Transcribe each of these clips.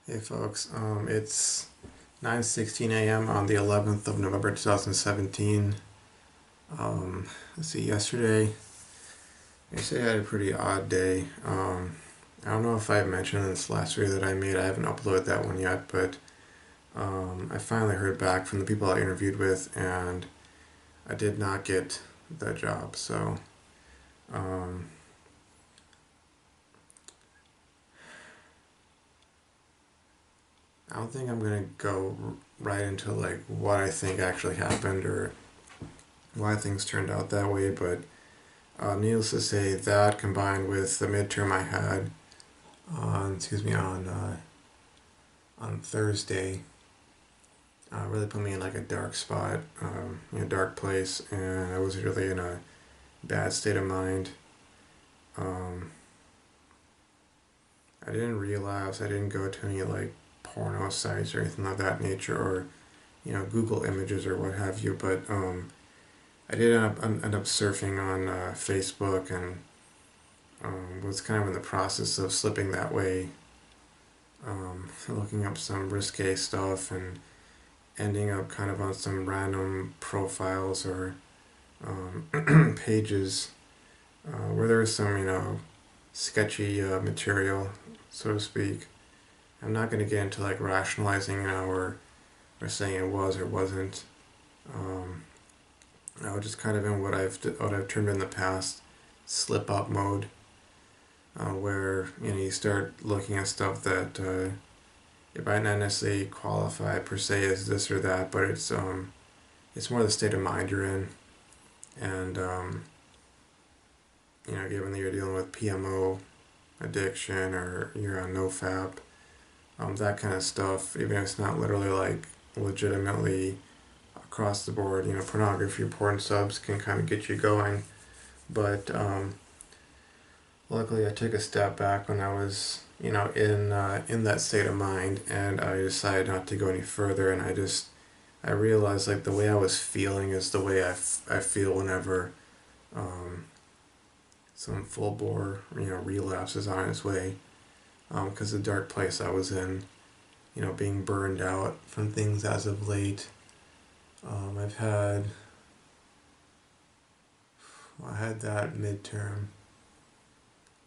Hey folks, it's 9:16 a.m. on the 11th of November 2017. Let's see, yesterday I had a pretty odd day. I don't know if I mentioned in this last video that I made. I haven't uploaded that one yet, but I finally heard back from the people I interviewed with, and I did not get the job. So um, I don't think I'm gonna go right into like what I think actually happened or why things turned out that way, but needless to say, that combined with the midterm I had on Thursday, really put me in like a dark spot, in a dark place, and I was really in a bad state of mind. Um, I didn't relapse. I didn't go to any like porno sites or anything of that nature, or Google Images or what have you. But I did end up surfing on Facebook and was kind of in the process of slipping that way, looking up some risque stuff and ending up kind of on some random profiles or pages where there was some, sketchy material, so to speak. I'm not going to get into like rationalizing, or saying it was or wasn't. Um, I was just kind of in what I've termed in the past slip up mode, where you start looking at stuff that it might not necessarily qualify per se as this or that, but it's more the state of mind you're in, and given that you're dealing with PMO addiction or you're on Nofap, that kind of stuff. Even if it's not literally like legitimately across the board, pornography, porn subs can kind of get you going, but luckily I took a step back when I was in that state of mind, and I decided not to go any further, and I realized like the way I was feeling is the way I feel whenever um, some full bore relapse is on its way, because the dark place I was in, being burned out from things as of late. I've had well, I had that midterm,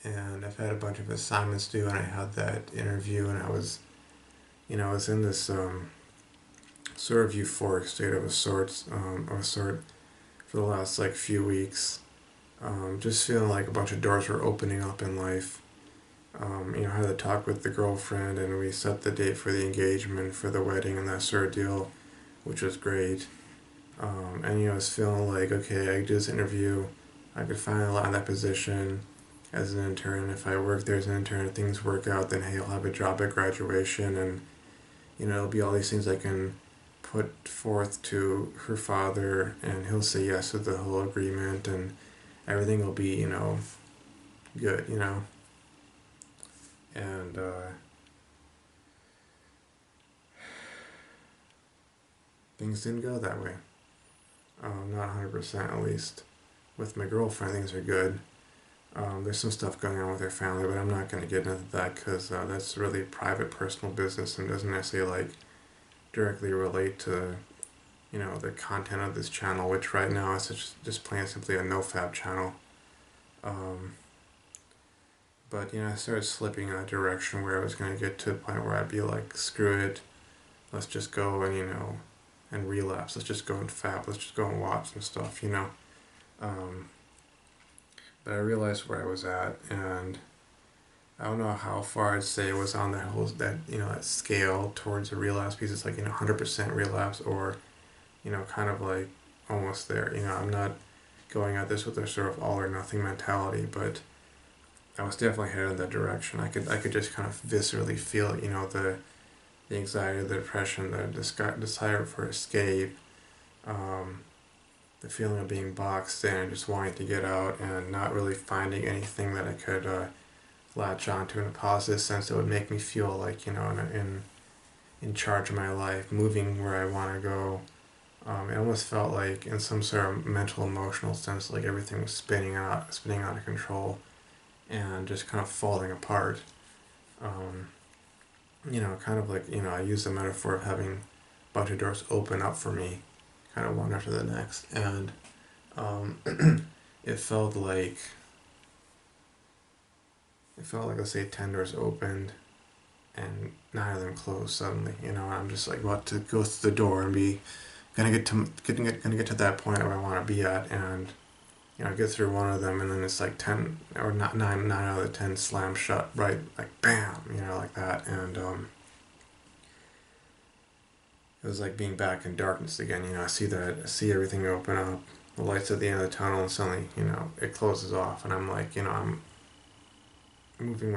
and I've had a bunch of assignments due, and I had that interview, and I was in this sort of euphoric state of a sort for the last like few weeks. Just feeling like a bunch of doors were opening up in life. I had a talk with the girlfriend, and we set the date for the engagement, for the wedding, and that sort of deal, which was great. And I was feeling like, okay, I could do this interview, I could finally land that position as an intern. If I work there as an intern and things work out, then hey, I'll have a job at graduation, and it'll be all these things I can put forth to her father, and he'll say yes to the whole agreement, and everything will be, good, and things didn't go that way. Not 100% at least. With my girlfriend, things are good. There's some stuff going on with her family, but I'm not going to get into that because that's really private, personal business and doesn't necessarily like directly relate to the content of this channel, which right now is just plain and simply a Nofap channel. Um, but I started slipping in a direction where I was going to get to a point where I'd be like, screw it, let's just go and and relapse. Let's just go and fap. Let's just go and watch some stuff. Um, but I realized where I was at, and I don't know how far I'd say it was on that scale towards a relapse, because it's like 100% relapse, or kind of like almost there. I'm not going at this with a sort of all or nothing mentality, but I was definitely headed in that direction. I could just kind of viscerally feel it, the anxiety, the depression, the desire for escape, um, the feeling of being boxed in and just wanting to get out and not really finding anything that I could latch onto in a positive sense that would make me feel like in charge of my life, moving where I want to go. It almost felt like, in some sort of mental, emotional sense, like everything was spinning out of control, and just kind of falling apart. Um, kind of like, I use the metaphor of having a bunch of doors open up for me, kind of one after the next. And um, it felt like, let's say 10 doors opened and 9 of them closed suddenly. I'm just like about to go through the door and be gonna get to that point where I want to be at, and get through one of them, and then it's like 10 or not 9 out of the 10 slam shut, right, like bam, like that. And it was like being back in darkness again. I see everything open up, the lights at the end of the tunnel, and suddenly, it closes off, and I'm like, I'm moving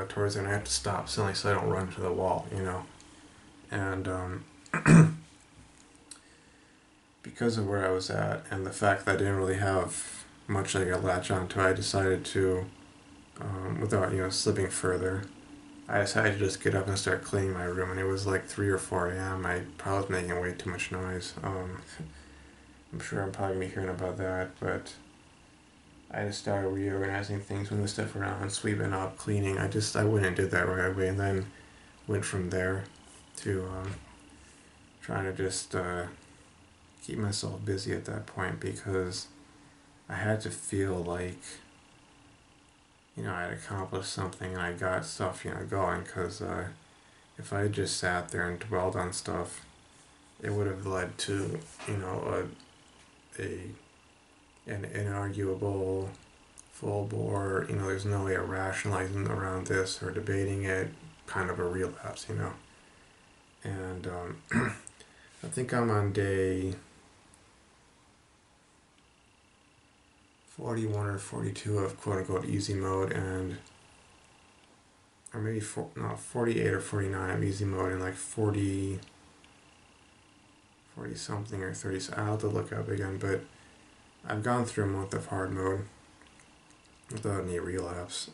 towards it, and I have to stop suddenly so I don't run into the wall. And because of where I was at and the fact that I didn't really have much I could latch onto, I decided to, without slipping further, I decided to just get up and start cleaning my room. And it was like 3 or 4 a.m. I probably was making way too much noise. I'm sure I'm probably gonna be hearing about that, but I just started reorganizing things, moving stuff around, sweeping up, cleaning. I went and did that right away, and then went from there to trying to just keep myself busy at that point, because I had to feel like I had accomplished something and I got stuff going. Because if I had just sat there and dwelled on stuff, it would have led to a an inarguable, full bore, there's no way of rationalizing around this or debating it, kind of a relapse. And I think I'm on day 41 or 42 of quote unquote easy mode, and or maybe 48 or 49 of easy mode, and like 40 something or 30. So I'll have to look up again, but I've gone through a month of hard mode without any relapse.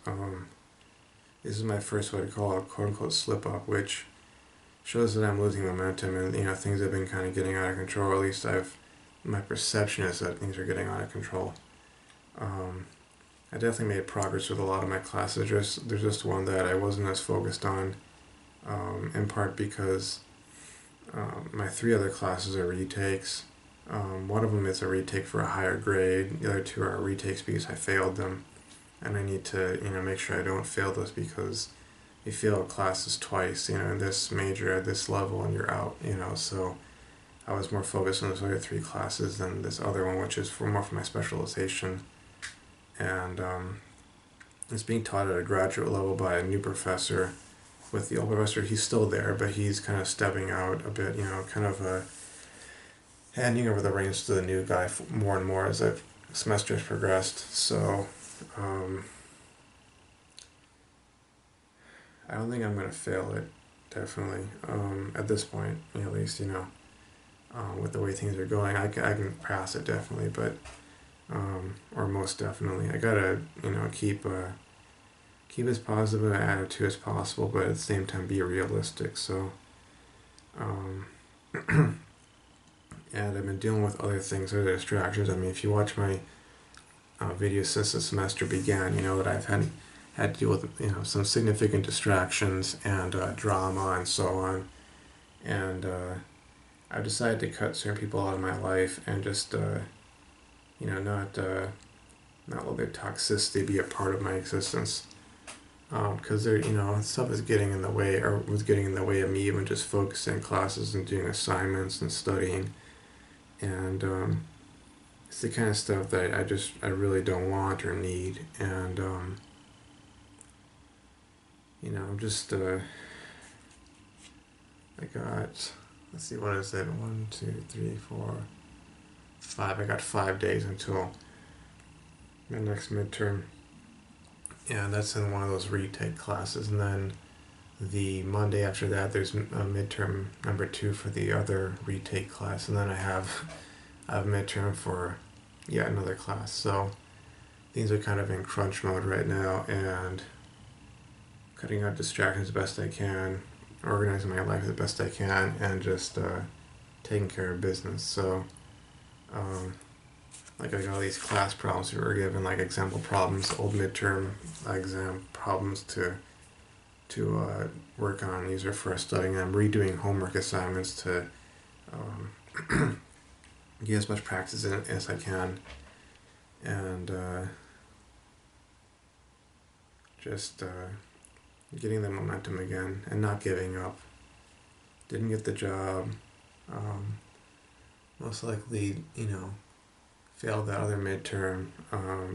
This is my first, what I call a quote unquote slip up, which shows that I'm losing momentum, and things have been kind of getting out of control. Or at least my perception is that things are getting out of control. I definitely made progress with a lot of my classes. There's just one that I wasn't as focused on, in part because my 3 other classes are retakes. One of them is a retake for a higher grade. The other 2 are retakes because I failed them, and I need to make sure I don't fail those, because you fail classes twice, in this major at this level, and you're out. So I was more focused on those other 3 classes than this other one, which is more for my specialization. And it's being taught at a graduate level by a new professor. With the old professor, he's still there, but he's kind of stepping out a bit, kind of handing over the reins to the new guy more and more as the semesters progressed. So I don't think I'm going to fail it, definitely, at this point, at least, with the way things are going. I can pass it, definitely, but or most definitely. I gotta, keep as positive an attitude as possible, but at the same time be realistic. So, and I've been dealing with other things, other distractions. I mean, if you watch my videos since the semester began, you know that I've had to deal with some significant distractions and drama and so on. And I've decided to cut certain people out of my life and just not let their toxicity be a part of my existence. Because stuff is getting in the way, or was getting in the way of me even just focusing in classes and doing assignments and studying. And it's the kind of stuff that I really don't want or need. And I'm just I got, let's see, what is it? 1, 2, 3, 4, 5. I got 5 days until my next midterm. And that's in one of those retake classes. And then the Monday after that, there's a midterm number 2 for the other retake class. And then I have midterm for yet another class. So things are kind of in crunch mode right now, and cutting out distractions as best I can, organizing my life as best I can, and just taking care of business. So I got all these class problems we were given, like example problems, old midterm exam problems to work on. These are for studying. I'm redoing homework assignments to get as much practice in it as I can, and just getting the momentum again and not giving up. Didn't get the job. Most likely, failed that other midterm.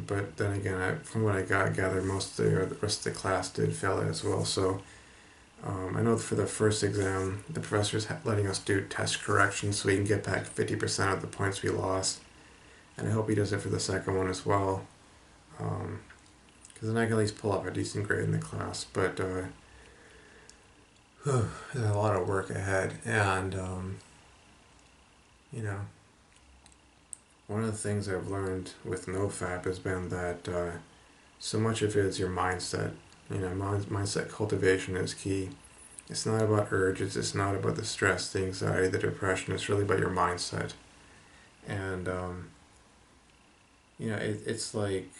But then again, from what I gathered, most of the rest of the class did fail it as well. So I know for the first exam, the professor's letting us do test corrections so we can get back 50% of the points we lost. And I hope he does it for the second one as well. Because then I can at least pull up a decent grade in the class. But there's a lot of work ahead. And, one of the things I've learned with Nofap has been that so much of it is your mindset. Mindset cultivation is key. It's not about urges, it's not about the stress, the anxiety, the depression, it's really about your mindset. And, it's like,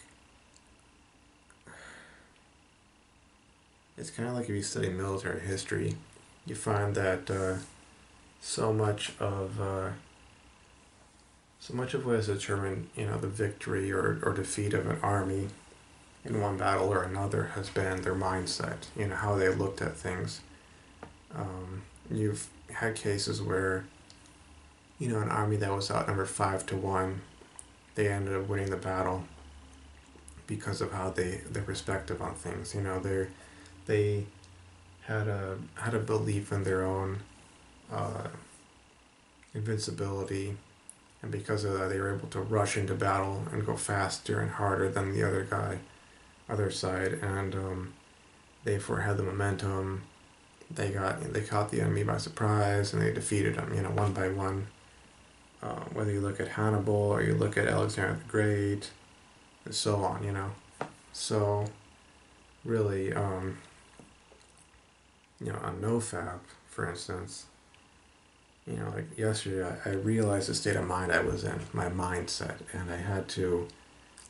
it's kind of like if you study military history, you find that so much of what has determined, the victory or defeat of an army in one battle or another has been their mindset, how they looked at things. You've had cases where, an army that was outnumbered 5-1, they ended up winning the battle because of how their perspective on things. They had a belief in their own invincibility, and because of that, they were able to rush into battle and go faster and harder than the other side, and they therefore had the momentum. They caught the enemy by surprise and they defeated them, one by one. Whether you look at Hannibal or you look at Alexander the Great, and so on, So, really, on Nofap, for instance, like yesterday, I realized the state of mind I was in, my mindset, and I had to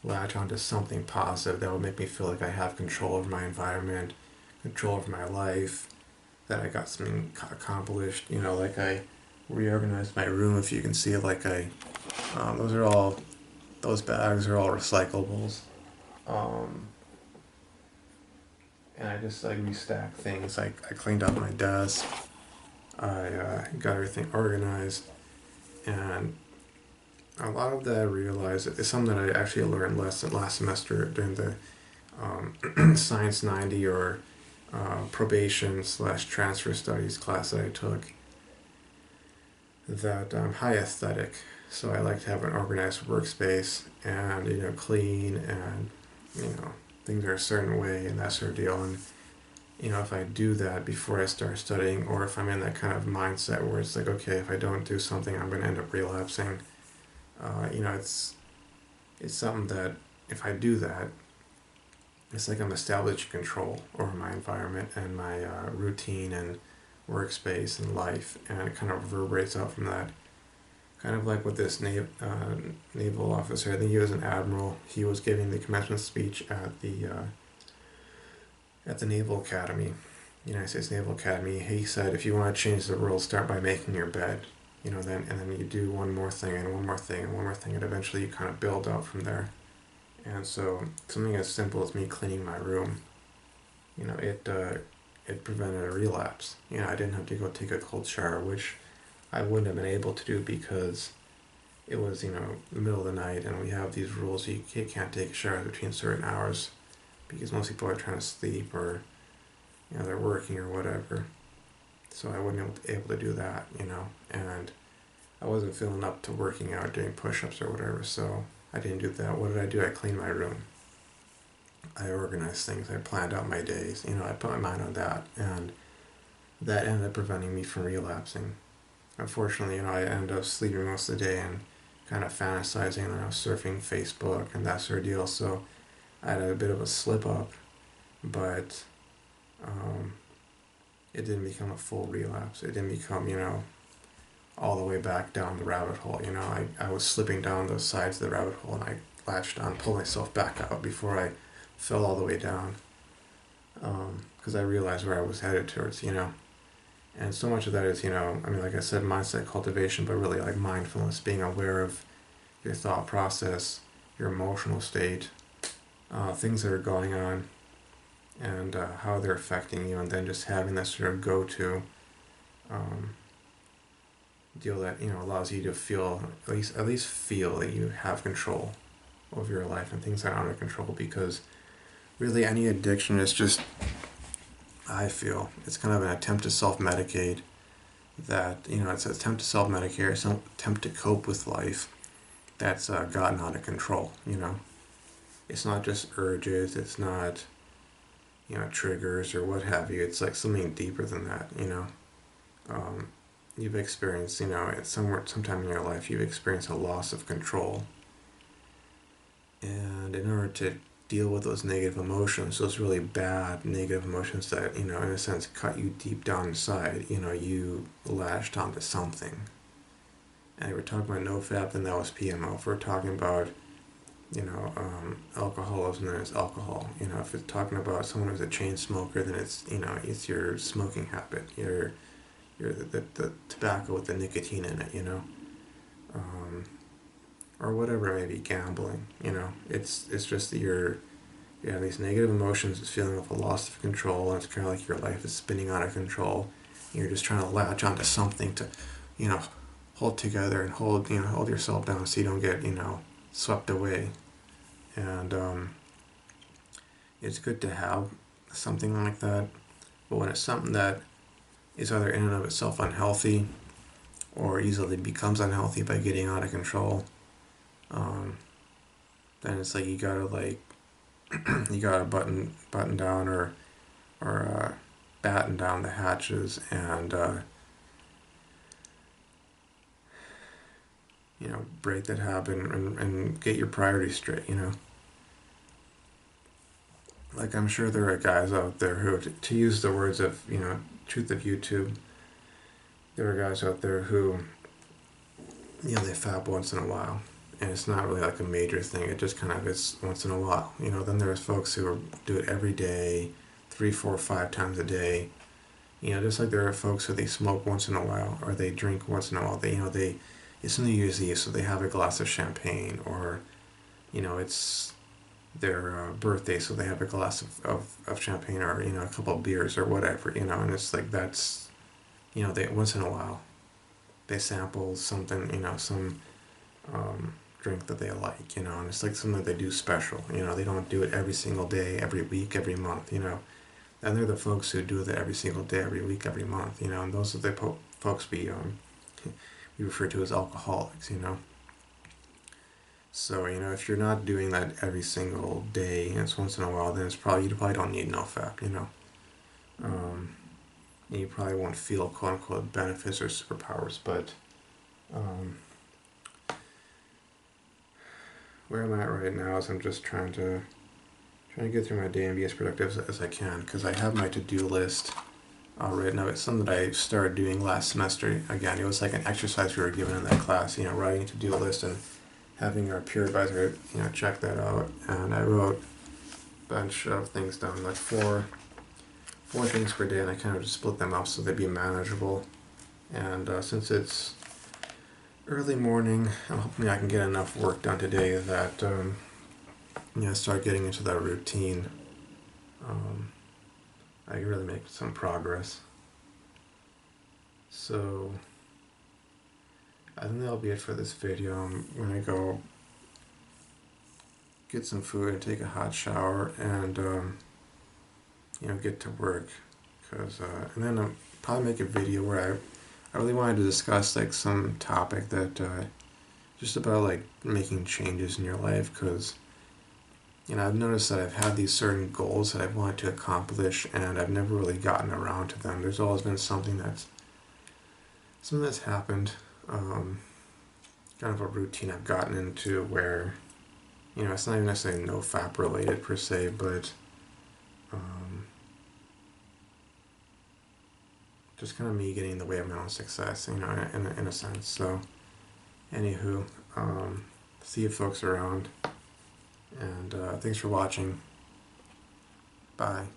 latch onto something positive that would make me feel like I have control over my environment, control over my life, that I got something accomplished. Like I reorganized my room. If you can see, like those bags are all recyclables, and I just like restacked things. I cleaned up my desk. I got everything organized, and a lot of that I realized is something that I actually learned last semester during the Science 90 or probation/transfer studies class that I took. That I'm high aesthetic, so I like to have an organized workspace and clean and things are a certain way and that sort of deal. And if I do that before I start studying, or if I'm in that kind of mindset where it's like, okay, if I don't do something, I'm going to end up relapsing. It's something that if I do that, it's like I'm establishing control over my environment and my routine and workspace and life, and it kind of reverberates out from that. Kind of like with this naval officer, I think he was an admiral. He was giving the commencement speech at the Naval Academy, United States Naval Academy. He said, if you want to change the world, start by making your bed. Then you do one more thing and one more thing and one more thing, and eventually you kind of build out from there. And so something as simple as me cleaning my room, it prevented a relapse. I didn't have to go take a cold shower, which I wouldn't have been able to do because it was, the middle of the night, and we have these rules. You can't take a shower between certain hours because most people are trying to sleep or, they're working or whatever. So I wasn't able to do that, and I wasn't feeling up to working out, doing push-ups or whatever, so I didn't do that. What did I do? I cleaned my room. I organized things. I planned out my days. I put my mind on that, and that ended up preventing me from relapsing. Unfortunately, I ended up sleeping most of the day and kind of fantasizing, and I was surfing Facebook and that sort of deal, so I had a bit of a slip up, but it didn't become a full relapse. It didn't become, all the way back down the rabbit hole. I was slipping down the sides of the rabbit hole, and I latched on, pulled myself back out before I fell all the way down. because I realized where I was headed towards, And so much of that is, I mean, like I said, mindset cultivation, but really like mindfulness, being aware of your thought process, your emotional state, things that are going on, and how they're affecting you, and then just having that sort of go-to um, deal that allows you to feel at least feel that you have control over your life and things that are under control. Because really, any addiction is just, I feel, it's kind of an attempt to self-medicate. That it's an attempt to self-medicate, it's an attempt to cope with life that's gotten out of control. It's not just urges, it's not triggers or what have you. It's like something deeper than that. Um, you've experienced, sometime in your life, you've experienced a loss of control. And in order to deal with those negative emotions, those really bad negative emotions that, in a sense, cut you deep down inside, you latched onto something. And if we're talking about Nofap, then that was PMO. If we're talking about, alcoholism, then it's alcohol. If it's talking about someone who's a chain smoker, then it's your smoking habit, the tobacco with the nicotine in it, or whatever it may be, gambling, it's just that you have these negative emotions, this feeling of a loss of control, and it's kind of like your life is spinning out of control. And you're just trying to latch onto something to, hold together and hold yourself down so you don't get, swept away. And it's good to have something like that, but when it's something that is either in and of itself unhealthy or easily becomes unhealthy by getting out of control, then it's like you gotta button down or batten down the hatches and break that habit and get your priorities straight. Like, I'm sure there are guys out there who, to use the words of Truth of YouTube, there are guys out there who they fap once in a while, and it's not really like a major thing. It just kind of is once in a while. Then there's folks who do it every day, 3, 4, 5 times a day. Just like there are folks who they smoke once in a while, or they drink once in a while. They it's New Year's Eve, so they have a glass of champagne, or it's their birthday, so they have a glass of champagne, or a couple of beers or whatever. And it's like that's they once in a while they sample something, some drink that they like, and it's like something that they do special. They don't do it every single day, every week, every month. And they're the folks who do it every single day, every week, every month. And those are the folks we refer to as alcoholics. So if you're not doing that every single day, and it's once in a while, then you probably don't need Nofap. And you probably won't feel quote unquote benefits or superpowers, but where I'm at right now is I'm just trying to get through my day and be as productive as I can, because I have my to-do list written out. It's something that I started doing last semester. Again, it was like an exercise we were given in that class, writing a to-do list and having our peer advisor, check that out. And I wrote a bunch of things down, like four things per day, and I kind of just split them up so they'd be manageable. And since it's early morning, I'm hoping I can get enough work done today that start getting into that routine. I can really make some progress. So I think that'll be it for this video. I'm gonna go get some food and take a hot shower and get to work, because and then I'll probably make a video where I really wanted to discuss like some topic that just about like making changes in your life, because I've noticed that I've had these certain goals that I've wanted to accomplish, and I've never really gotten around to them. There's always been something that's happened, kind of a routine I've gotten into where, it's not even necessarily Nofap related per se, but just kind of me getting in the way of my own success, in a sense. So, anywho, see you folks around. And thanks for watching. Bye.